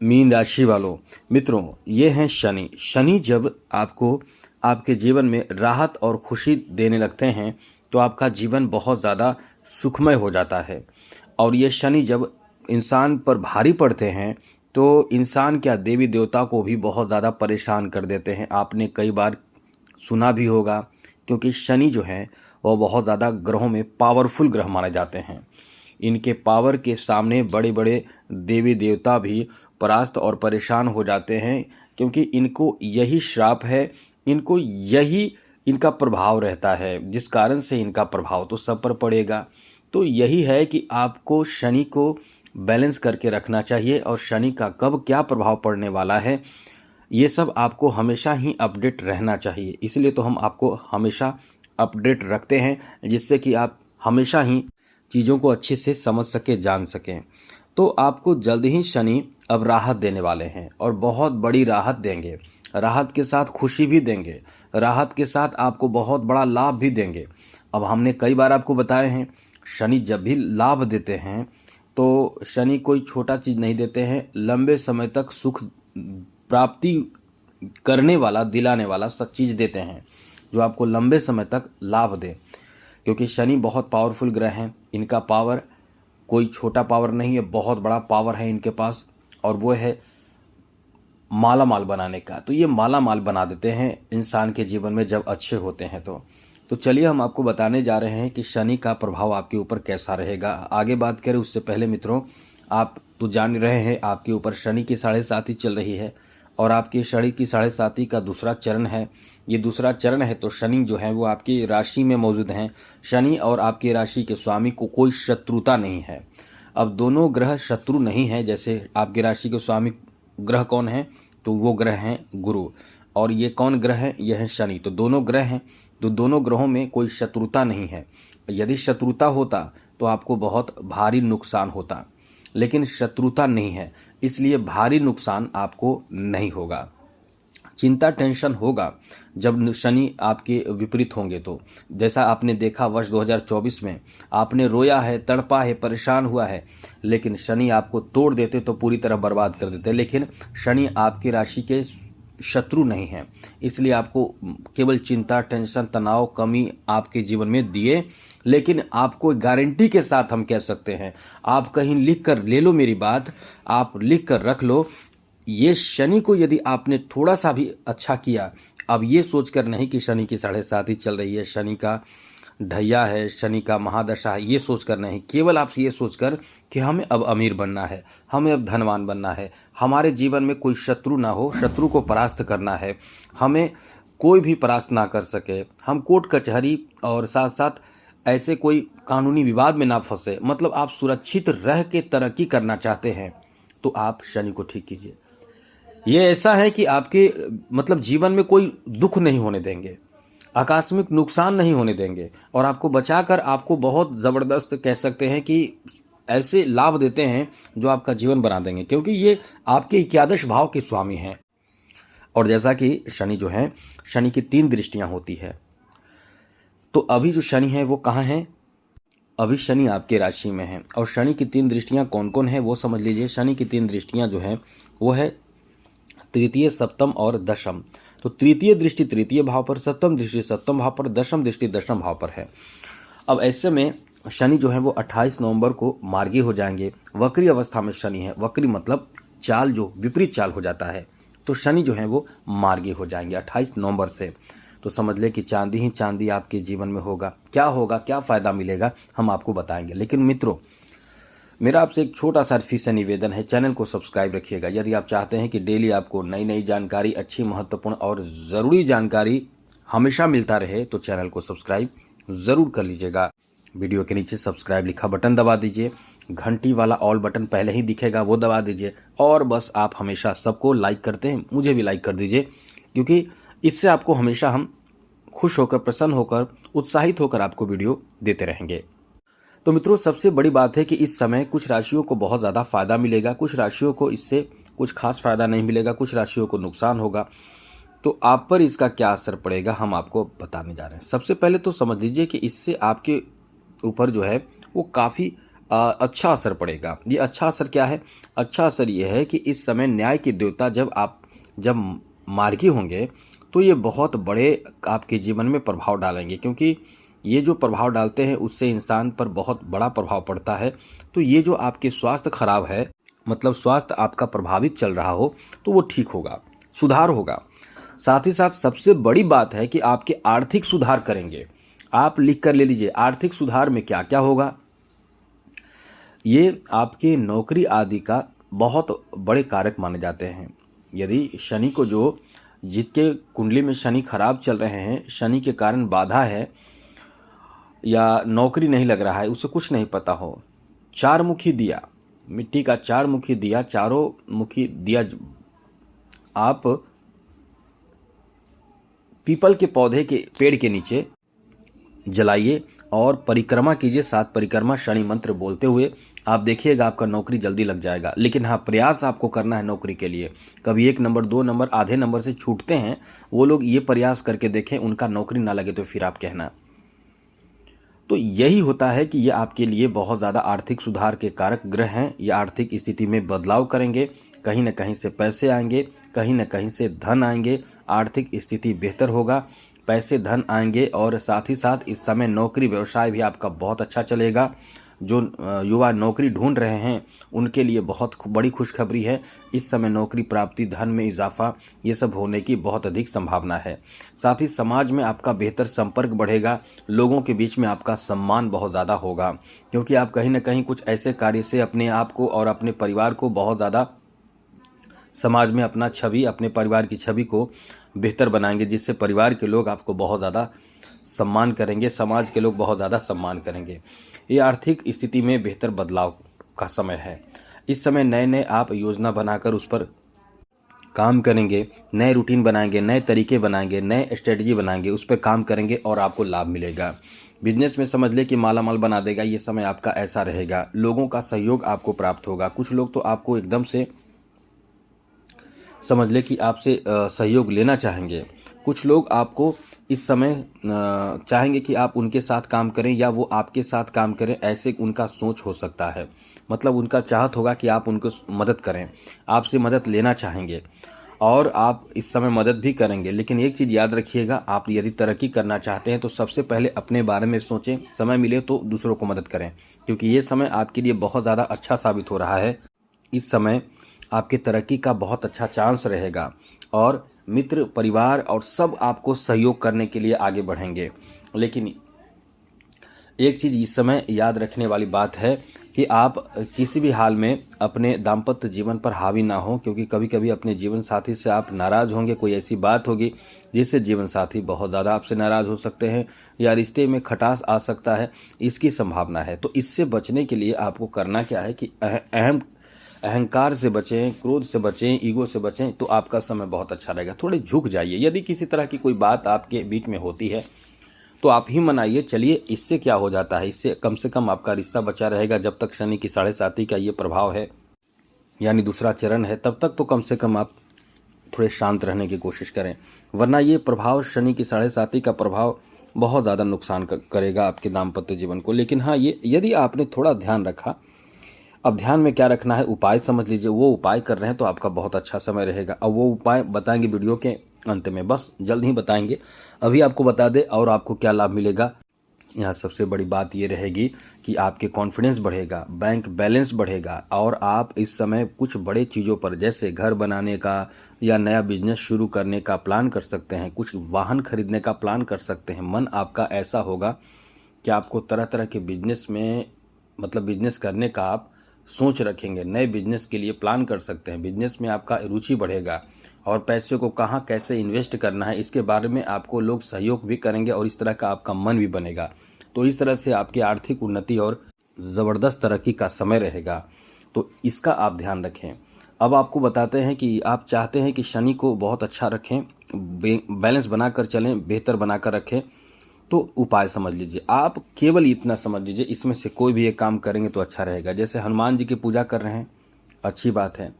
Mean राशि वालों, मित्रों, ये हैं शनि। शनि जब आपको आपके जीवन में राहत और खुशी देने लगते हैं तो आपका जीवन बहुत ज़्यादा सुखमय हो जाता है। और ये शनि जब इंसान पर भारी पड़ते हैं तो इंसान क्या, देवी देवता को भी बहुत ज़्यादा परेशान कर देते हैं। आपने कई बार सुना भी होगा, क्योंकि शनि जो है वह बहुत ज़्यादा ग्रहों में पावरफुल ग्रह माने जाते हैं। इनके पावर के सामने बड़े बड़े देवी देवता भी परास्त और परेशान हो जाते हैं, क्योंकि इनको यही श्राप है, इनको यही इनका प्रभाव रहता है, जिस कारण से इनका प्रभाव तो सब पर पड़ेगा। तो यही है कि आपको शनि को बैलेंस करके रखना चाहिए, और शनि का कब क्या प्रभाव पड़ने वाला है ये सब आपको हमेशा ही अपडेट रहना चाहिए। इसलिए तो हम आपको हमेशा अपडेट रखते हैं, जिससे कि आप हमेशा ही चीज़ों को अच्छे से समझ सके, जान सकें। तो आपको जल्द ही शनि अब राहत देने वाले हैं, और बहुत बड़ी राहत देंगे। राहत के साथ खुशी भी देंगे, राहत के साथ आपको बहुत बड़ा लाभ भी देंगे। अब हमने कई बार आपको बताए हैं, शनि जब भी लाभ देते हैं तो शनि कोई छोटा चीज़ नहीं देते हैं, लंबे समय तक सुख प्राप्ति करने वाला, दिलाने वाला सब चीज़ देते हैं, जो आपको लंबे समय तक लाभ दे। क्योंकि शनि बहुत पावरफुल ग्रह हैं, इनका पावर कोई छोटा पावर नहीं है, बहुत बड़ा पावर है इनके पास, और वो है माला माल बनाने का। तो ये माला माल बना देते हैं इंसान के जीवन में जब अच्छे होते हैं तो चलिए हम आपको बताने जा रहे हैं कि शनि का प्रभाव आपके ऊपर कैसा रहेगा। आगे बात करें उससे पहले मित्रों, आप तो जान रहे हैं आपके ऊपर शनि की 7.5 चल रही है, और आपकी शनि की 7.5 का दूसरा चरण है। ये दूसरा चरण है तो शनि जो है वो आपकी राशि में मौजूद हैं। शनि और आपकी राशि के स्वामी को कोई शत्रुता नहीं है। अब दोनों ग्रह शत्रु नहीं है। जैसे आपकी राशि के स्वामी ग्रह कौन है, तो वो ग्रह हैं गुरु, और ये कौन ग्रह है, यह है शनि। तो दोनों ग्रह हैं, तो दोनों ग्रहों में कोई शत्रुता नहीं है। यदि शत्रुता होता तो आपको बहुत भारी नुकसान होता, लेकिन शत्रुता नहीं है, इसलिए भारी नुकसान आपको नहीं होगा। चिंता टेंशन होगा जब शनि आपके विपरीत होंगे। तो जैसा आपने देखा वर्ष 2024 में, आपने रोया है, तड़पा है, परेशान हुआ है, लेकिन शनि आपको तोड़ देते तो पूरी तरह बर्बाद कर देते। लेकिन शनि आपकी राशि के शत्रु नहीं हैं, इसलिए आपको केवल चिंता, टेंशन, तनाव, कमी आपके जीवन में दिए। लेकिन आपको गारंटी के साथ हम कह सकते हैं, आप कहीं लिख कर ले लो मेरी बात, आप लिख कर रख लो, ये शनि को यदि आपने थोड़ा सा भी अच्छा किया, अब ये सोचकर नहीं कि शनि की 7.5 चल रही है, शनि का ढैया है, शनि का महादशा है, ये सोचकर नहीं, केवल आप ये सोचकर कि हमें अब अमीर बनना है, हमें अब धनवान बनना है, हमारे जीवन में कोई शत्रु ना हो, शत्रु को परास्त करना है, हमें कोई भी परास्त ना कर सके, हम कोर्ट कचहरी और साथ साथ ऐसे कोई कानूनी विवाद में ना फंसे, मतलब आप सुरक्षित रह के तरक्की करना चाहते हैं, तो आप शनि को ठीक कीजिए। ये ऐसा है कि आपके मतलब जीवन में कोई दुख नहीं होने देंगे, आकस्मिक नुकसान नहीं होने देंगे, और आपको बचाकर आपको बहुत ज़बरदस्त कह सकते हैं कि ऐसे लाभ देते हैं जो आपका जीवन बना देंगे, क्योंकि ये आपके 11 भाव के स्वामी हैं। और जैसा कि शनि जो है, शनि की 3 दृष्टियां होती है। तो अभी जो शनि है वो कहाँ है, अभी शनि आपके राशि में है। और शनि की 3 दृष्टियां कौन कौन है वो समझ लीजिए। शनि की 3 दृष्टियां जो है वो है तृतीय, सप्तम और दशम। तो तृतीय दृष्टि तृतीय भाव पर, सप्तम दृष्टि सप्तम भाव पर, दशम दृष्टि दशम भाव पर है। अब ऐसे में शनि जो है वो 28 नवंबर को मार्गी हो जाएंगे। वक्री अवस्था में शनि है, वक्री मतलब चाल जो विपरीत चाल हो जाता है, तो शनि जो है वो मार्गी हो जाएंगे 28 नवंबर से। तो समझ ले कि चांदी ही चांदी आपके जीवन में होगा। क्या होगा, क्या फ़ायदा मिलेगा, हम आपको बताएंगे। लेकिन मित्रों, मेरा आपसे एक छोटा सा फीस से निवेदन है, चैनल को सब्सक्राइब रखिएगा। यदि आप चाहते हैं कि डेली आपको नई नई जानकारी, अच्छी, महत्वपूर्ण और ज़रूरी जानकारी हमेशा मिलता रहे, तो चैनल को सब्सक्राइब ज़रूर कर लीजिएगा। वीडियो के नीचे सब्सक्राइब लिखा बटन दबा दीजिए, घंटी वाला ऑल बटन पहले ही दिखेगा वो दबा दीजिए, और बस आप हमेशा सबको लाइक करते हैं, मुझे भी लाइक कर दीजिए, क्योंकि इससे आपको हमेशा हम खुश होकर, प्रसन्न होकर, उत्साहित होकर आपको वीडियो देते रहेंगे। तो मित्रों, सबसे बड़ी बात है कि इस समय कुछ राशियों को बहुत ज़्यादा फ़ायदा मिलेगा, कुछ राशियों को इससे कुछ खास फ़ायदा नहीं मिलेगा, कुछ राशियों को नुकसान होगा। तो आप पर इसका क्या असर पड़ेगा हम आपको बताने जा रहे हैं। सबसे पहले तो समझ लीजिए कि इससे आपके ऊपर जो है वो काफ़ी अच्छा असर पड़ेगा। ये अच्छा असर क्या है? अच्छा असर ये है कि इस समय न्याय के देवता जब मार्गी होंगे तो ये बहुत बड़े आपके जीवन में प्रभाव डालेंगे, क्योंकि ये जो प्रभाव डालते हैं उससे इंसान पर बहुत बड़ा प्रभाव पड़ता है। तो ये जो आपके स्वास्थ्य खराब है, मतलब स्वास्थ्य आपका प्रभावित चल रहा हो, तो वो ठीक होगा, सुधार होगा। साथ ही साथ सबसे बड़ी बात है कि आपके आर्थिक सुधार करेंगे। आप लिख कर ले लीजिए, आर्थिक सुधार में क्या क्या होगा। ये आपके नौकरी आदि का बहुत बड़े कारक माने जाते हैं। यदि शनि को जिसके कुंडली में शनि खराब चल रहे हैं, शनि के कारण बाधा है या नौकरी नहीं लग रहा है, उसे कुछ नहीं पता हो, चार मुखी दिया, मिट्टी का चार मुखी दिया, चारों मुखी दिया आप पीपल के पौधे के पेड़ के नीचे जलाइए और परिक्रमा कीजिए, 7 परिक्रमा शनि मंत्र बोलते हुए। आप देखिएगा आपका नौकरी जल्दी लग जाएगा। लेकिन हाँ, प्रयास आपको करना है नौकरी के लिए। कभी 1 नंबर 2 नंबर आधे नंबर से छूटते हैं, वो लोग ये प्रयास करके देखें, उनका नौकरी ना लगे तो फिर आप कहना। तो यही होता है कि ये आपके लिए बहुत ज़्यादा आर्थिक सुधार के कारक ग्रह हैं। ये आर्थिक स्थिति में बदलाव करेंगे, कहीं न कहीं से पैसे आएंगे, कहीं न कहीं से धन आएंगे, आर्थिक स्थिति बेहतर होगा, पैसे धन आएंगे। और साथ ही साथ इस समय नौकरी व्यवसाय भी आपका बहुत अच्छा चलेगा। जो युवा नौकरी ढूंढ रहे हैं उनके लिए बहुत बड़ी खुशखबरी है। इस समय नौकरी प्राप्ति, धन में इजाफा, ये सब होने की बहुत अधिक संभावना है। साथ ही समाज में आपका बेहतर संपर्क बढ़ेगा, लोगों के बीच में आपका सम्मान बहुत ज़्यादा होगा, क्योंकि आप कहीं ना कहीं कुछ ऐसे कार्य से अपने आप को और अपने परिवार को बहुत ज़्यादा समाज में अपने परिवार की छवि को बेहतर बनाएंगे, जिससे परिवार के लोग आपको बहुत ज़्यादा सम्मान करेंगे, समाज के लोग बहुत ज़्यादा सम्मान करेंगे। ये आर्थिक स्थिति में बेहतर बदलाव का समय है। इस समय नए नए आप योजना बनाकर उस पर काम करेंगे, नए रूटीन बनाएंगे, नए तरीके बनाएंगे, नए स्ट्रेटजी बनाएंगे, उस पर काम करेंगे और आपको लाभ मिलेगा। बिजनेस में समझ ले कि माला माल बना देगा, ये समय आपका ऐसा रहेगा। लोगों का सहयोग आपको प्राप्त होगा। कुछ लोग तो आपको एकदम से समझ ले कि आपसे सहयोग लेना चाहेंगे। कुछ लोग आपको इस समय चाहेंगे कि आप उनके साथ काम करें या वो आपके साथ काम करें, ऐसे उनका सोच हो सकता है। मतलब उनका चाहत होगा कि आप उनको मदद करें, आपसे मदद लेना चाहेंगे और आप इस समय मदद भी करेंगे। लेकिन एक चीज़ याद रखिएगा, आप यदि तरक्की करना चाहते हैं तो सबसे पहले अपने बारे में सोचें, समय मिले तो दूसरों को मदद करें, क्योंकि ये समय आपके लिए बहुत ज़्यादा अच्छा साबित हो रहा है। इस समय आपकी तरक्की का बहुत अच्छा चांस रहेगा और मित्र, परिवार और सब आपको सहयोग करने के लिए आगे बढ़ेंगे। लेकिन एक चीज़ इस समय याद रखने वाली बात है कि आप किसी भी हाल में अपने दाम्पत्य जीवन पर हावी ना हो, क्योंकि कभी कभी अपने जीवन साथी से आप नाराज़ होंगे। कोई ऐसी बात होगी जिससे जीवन साथी बहुत ज़्यादा आपसे नाराज़ हो सकते हैं या रिश्ते में खटास आ सकता है, इसकी संभावना है। तो इससे बचने के लिए आपको करना क्या है कि अहंकार से बचें, क्रोध से बचें, ईगो से बचें, तो आपका समय बहुत अच्छा रहेगा। थोड़े झुक जाइए। यदि किसी तरह की कोई बात आपके बीच में होती है तो आप ही मनाइए। चलिए, इससे क्या हो जाता है, इससे कम से कम आपका रिश्ता बचा रहेगा। जब तक शनि की 7.5 का ये प्रभाव है, यानी दूसरा चरण है, तब तक तो कम से कम आप थोड़े शांत रहने की कोशिश करें, वरना ये प्रभाव, शनि की 7.5 का प्रभाव बहुत ज़्यादा नुकसान करेगा आपके दाम्पत्य जीवन को। लेकिन हाँ, ये यदि आपने थोड़ा ध्यान रखा, अब ध्यान में क्या रखना है, उपाय समझ लीजिए। वो उपाय कर रहे हैं तो आपका बहुत अच्छा समय रहेगा। अब वो उपाय बताएंगे वीडियो के अंत में, बस जल्द ही बताएंगे। अभी आपको बता दें और आपको क्या लाभ मिलेगा। यहाँ सबसे बड़ी बात ये रहेगी कि आपके कॉन्फिडेंस बढ़ेगा, बैंक बैलेंस बढ़ेगा और आप इस समय कुछ बड़े चीज़ों पर, जैसे घर बनाने का या नया बिजनेस शुरू करने का प्लान कर सकते हैं, कुछ वाहन खरीदने का प्लान कर सकते हैं। मन आपका ऐसा होगा कि आपको तरह तरह के बिजनेस में, मतलब बिजनेस करने का आप सोच रखेंगे, नए बिजनेस के लिए प्लान कर सकते हैं। बिजनेस में आपका रुचि बढ़ेगा और पैसे को कहाँ कैसे इन्वेस्ट करना है, इसके बारे में आपको लोग सहयोग भी करेंगे और इस तरह का आपका मन भी बनेगा। तो इस तरह से आपकी आर्थिक उन्नति और ज़बरदस्त तरक्की का समय रहेगा। तो इसका आप ध्यान रखें। अब आपको बताते हैं कि आप चाहते हैं कि शनि को बहुत अच्छा रखें, बैलेंस बनाकर चलें, बेहतर बनाकर रखें, तो उपाय समझ लीजिए। आप केवल इतना समझ लीजिए, इसमें से कोई भी एक काम करेंगे तो अच्छा रहेगा। जैसे हनुमान जी की पूजा कर रहे हैं, अच्छी बात है।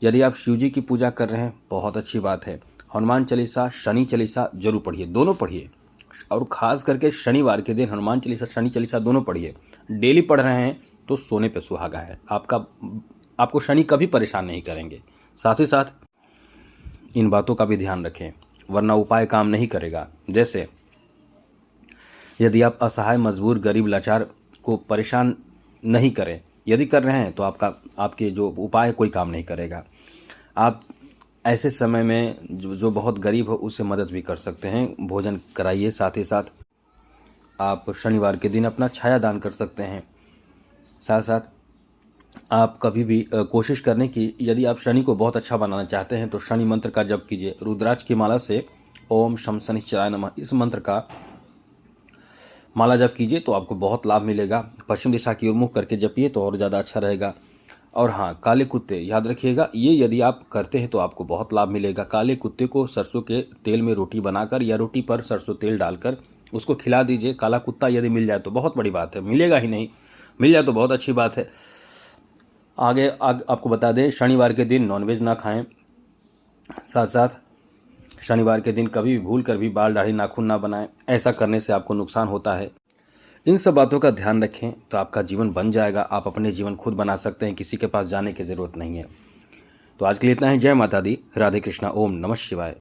यदि आप शिव जी की पूजा कर रहे हैं, बहुत अच्छी बात है। हनुमान चालीसा, शनि चालीसा जरूर पढ़िए, दोनों पढ़िए। और ख़ास करके शनिवार के दिन हनुमान चालीसा, शनि चालीसा दोनों पढ़िए। डेली पढ़ रहे हैं तो सोने पे सुहागा है। आपको शनि कभी परेशान नहीं करेंगे। साथ ही साथ इन बातों का भी ध्यान रखें, वरना उपाय काम नहीं करेगा। जैसे यदि आप असहाय, मजबूर, गरीब, लाचार को परेशान नहीं करें, यदि कर रहे हैं तो आपके जो उपाय कोई काम नहीं करेगा। आप ऐसे समय में जो बहुत गरीब हो उससे मदद भी कर सकते हैं, भोजन कराइए। साथ ही साथ आप शनिवार के दिन अपना छाया दान कर सकते हैं। साथ साथ आप कभी भी कोशिश करने की, यदि आप शनि को बहुत अच्छा बनाना चाहते हैं तो शनि मंत्र का जप कीजिए। रुद्राक्ष की माला से ओम शम शनिश्चराय नमः इस मंत्र का माला जप कीजिए तो आपको बहुत लाभ मिलेगा। पश्चिम दिशा की ओर मुख करके जपिए तो और ज़्यादा अच्छा रहेगा। और हाँ, काले कुत्ते याद रखिएगा, ये यदि आप करते हैं तो आपको बहुत लाभ मिलेगा। काले कुत्ते को सरसों के तेल में रोटी बनाकर या रोटी पर सरसों तेल डालकर उसको खिला दीजिए। काला कुत्ता यदि मिल जाए तो बहुत बड़ी बात है, मिलेगा ही नहीं, मिल जाए तो बहुत अच्छी बात है। आगे आपको बता दें, शनिवार के दिन नॉनवेज ना खाएं। साथ साथ शनिवार के दिन कभी भी भूल कर भी बाल, दाढ़ी, नाखून ना बनाएं, ऐसा करने से आपको नुकसान होता है। इन सब बातों का ध्यान रखें तो आपका जीवन बन जाएगा। आप अपने जीवन खुद बना सकते हैं, किसी के पास जाने की ज़रूरत नहीं है। तो आज के लिए इतना ही। जय माता दी, राधे कृष्णा, ओम नमः शिवाय।